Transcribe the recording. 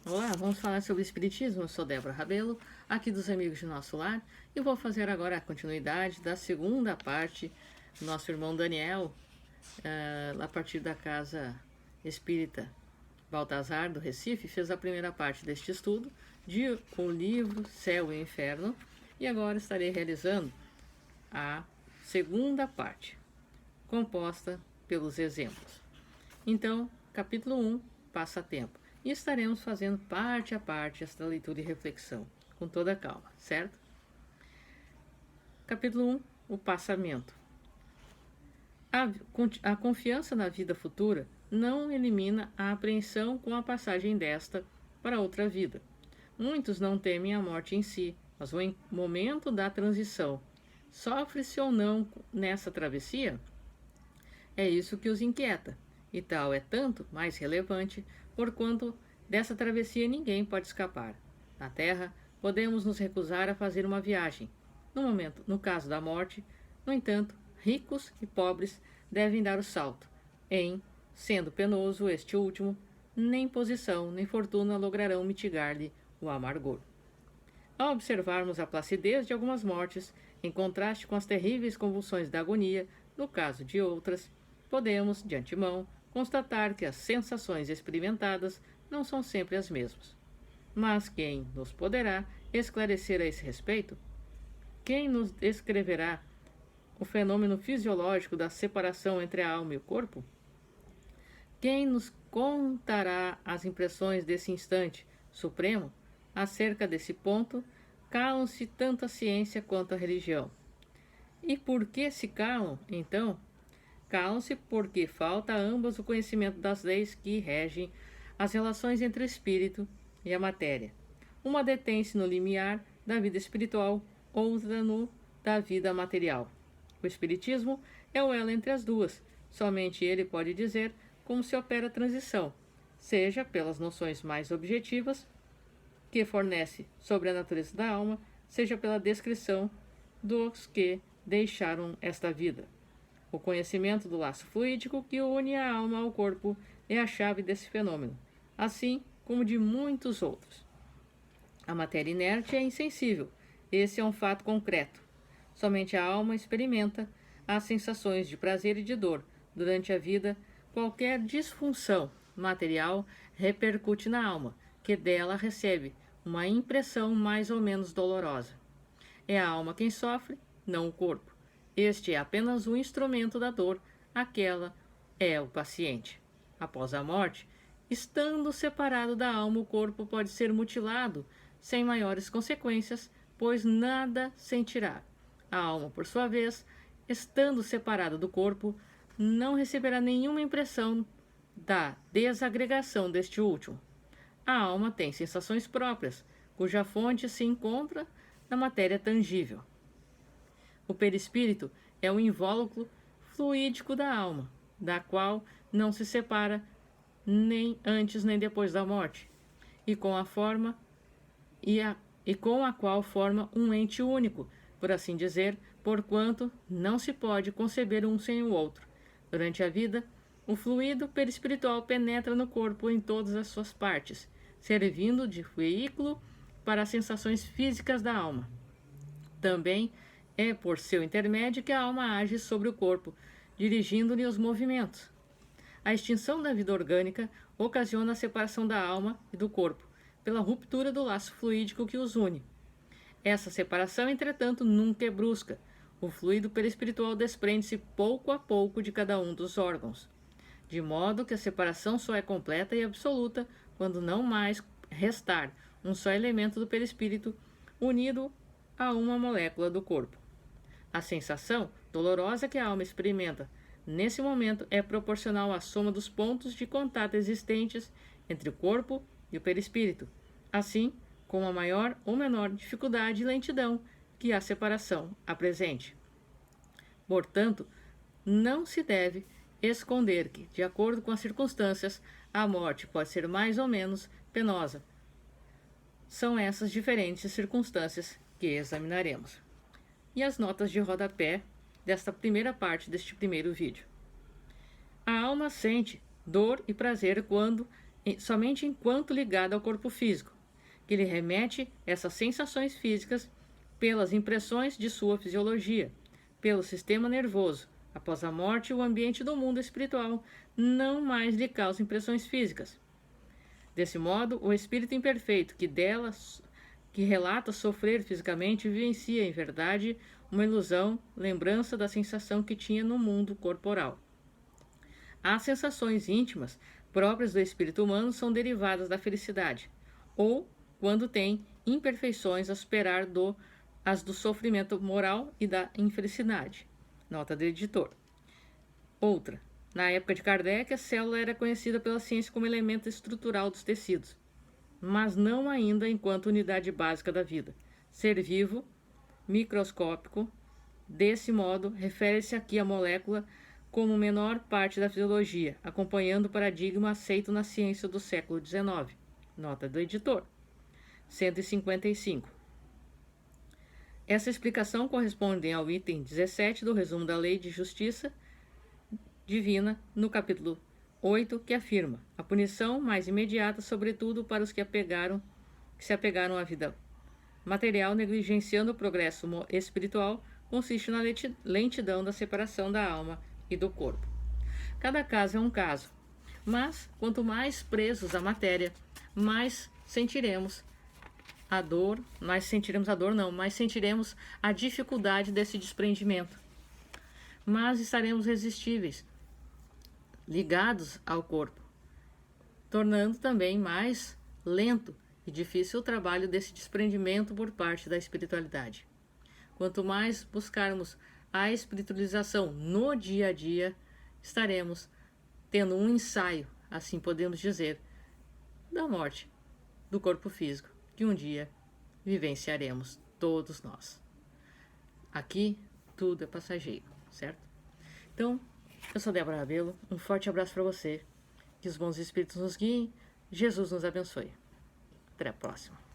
Olá, vamos falar sobre Espiritismo. Eu sou Débora Rabelo, aqui dos Amigos de Nosso Lar, e vou fazer agora a continuidade da segunda parte do nosso irmão Daniel, a partir da Casa Espírita Baltazar, do Recife. Fez a primeira parte deste estudo, com o livro Céu e Inferno, e agora estarei realizando a segunda parte, composta pelos exemplos. Então, capítulo 1, passatempo. E estaremos fazendo parte a parte esta leitura e reflexão, com toda a calma, certo? Capítulo 1, o passamento. A confiança na vida futura não elimina a apreensão com a passagem desta para outra vida. Muitos não temem a morte em si, mas o momento da transição. Sofre-se ou não nessa travessia? É isso que os inquieta, e tal é tanto mais relevante, porquanto dessa travessia ninguém pode escapar. Na Terra, podemos nos recusar a fazer uma viagem. No caso da morte, no entanto, ricos e pobres devem dar o salto. Sendo penoso este último, nem posição nem fortuna lograrão mitigar-lhe o amargor. Ao observarmos a placidez de algumas mortes, em contraste com as terríveis convulsões da agonia, no caso de outras, podemos, de antemão, constatar que as sensações experimentadas não são sempre as mesmas. Mas quem nos poderá esclarecer a esse respeito? Quem nos descreverá o fenômeno fisiológico da separação entre a alma e o corpo? Quem nos contará as impressões desse instante supremo? Acerca desse ponto, calam-se tanto a ciência quanto a religião. E por que se calam, então? Calam-se porque falta a ambas o conhecimento das leis que regem as relações entre o espírito e a matéria. Uma detém-se no limiar da vida espiritual, outra no da vida material. O espiritismo é o elo entre as duas. Somente ele pode dizer como se opera a transição, seja pelas noções mais objetivas que fornece sobre a natureza da alma, seja pela descrição dos que deixaram esta vida. O conhecimento do laço fluídico que une a alma ao corpo é a chave desse fenômeno, assim como de muitos outros. A matéria inerte é insensível. Esse é um fato concreto. Somente a alma experimenta as sensações de prazer e de dor. Durante a vida, qualquer disfunção material repercute na alma, que dela recebe uma impressão mais ou menos dolorosa. É a alma quem sofre, não o corpo. Este é apenas um instrumento da dor, aquela é o paciente. Após a morte, estando separado da alma, o corpo pode ser mutilado sem maiores consequências, pois nada sentirá. A alma, por sua vez, estando separada do corpo, não receberá nenhuma impressão da desagregação deste último. A alma tem sensações próprias, cuja fonte se encontra na matéria tangível. O perispírito é o invólucro fluídico da alma, da qual não se separa nem antes nem depois da morte, e com a qual forma um ente único, por assim dizer, porquanto não se pode conceber um sem o outro. Durante a vida, o fluido perispiritual penetra no corpo em todas as suas partes, servindo de veículo para as sensações físicas da alma. Também é por seu intermédio que a alma age sobre o corpo, dirigindo-lhe os movimentos. A extinção da vida orgânica ocasiona a separação da alma e do corpo, pela ruptura do laço fluídico que os une. Essa separação, entretanto, nunca é brusca. O fluido perispiritual desprende-se pouco a pouco de cada um dos órgãos, de modo que a separação só é completa e absoluta quando não mais restar um só elemento do perispírito unido a uma molécula do corpo. A sensação dolorosa que a alma experimenta nesse momento é proporcional à soma dos pontos de contato existentes entre o corpo e o perispírito, assim como a maior ou menor dificuldade e lentidão que a separação apresente. Portanto, não se deve esconder que, de acordo com as circunstâncias, a morte pode ser mais ou menos penosa. São essas diferentes circunstâncias que examinaremos. E as notas de rodapé desta primeira parte deste primeiro vídeo. A alma sente dor e prazer quando, somente enquanto ligado ao corpo físico, que lhe remete essas sensações físicas pelas impressões de sua fisiologia, pelo sistema nervoso. Após a morte, o ambiente do mundo espiritual não mais lhe causa impressões físicas. Desse modo, o espírito imperfeito que relata sofrer fisicamente vivencia, em verdade, uma ilusão, lembrança da sensação que tinha no mundo corporal. As sensações íntimas próprias do espírito humano são derivadas da felicidade, ou quando tem imperfeições a superar as do sofrimento moral e da infelicidade. Nota do editor. Outra. Na época de Kardec, a célula era conhecida pela ciência como elemento estrutural dos tecidos, mas não ainda enquanto unidade básica da vida. Ser vivo, microscópico. Desse modo, refere-se aqui à molécula como menor parte da fisiologia, acompanhando o paradigma aceito na ciência do século XIX. Nota do editor. 155. Essa explicação corresponde ao item 17 do resumo da Lei de Justiça Divina, no capítulo 8, que afirma: a punição mais imediata, sobretudo para os que se apegaram à vida material, negligenciando o progresso espiritual, consiste na lentidão da separação da alma e do corpo. Cada caso é um caso, mas quanto mais presos à matéria, mais sentiremos mais sentiremos a dificuldade desse desprendimento. Mas estaremos resistíveis, ligados ao corpo, tornando também mais lento e difícil o trabalho desse desprendimento por parte da espiritualidade. Quanto mais buscarmos a espiritualização no dia a dia, estaremos tendo um ensaio, assim podemos dizer, da morte do corpo físico, que um dia vivenciaremos todos nós. Aqui tudo é passageiro, certo? Então, eu sou Débora Rabelo, um forte abraço para você, que os bons espíritos nos guiem, Jesus nos abençoe. Até a próxima.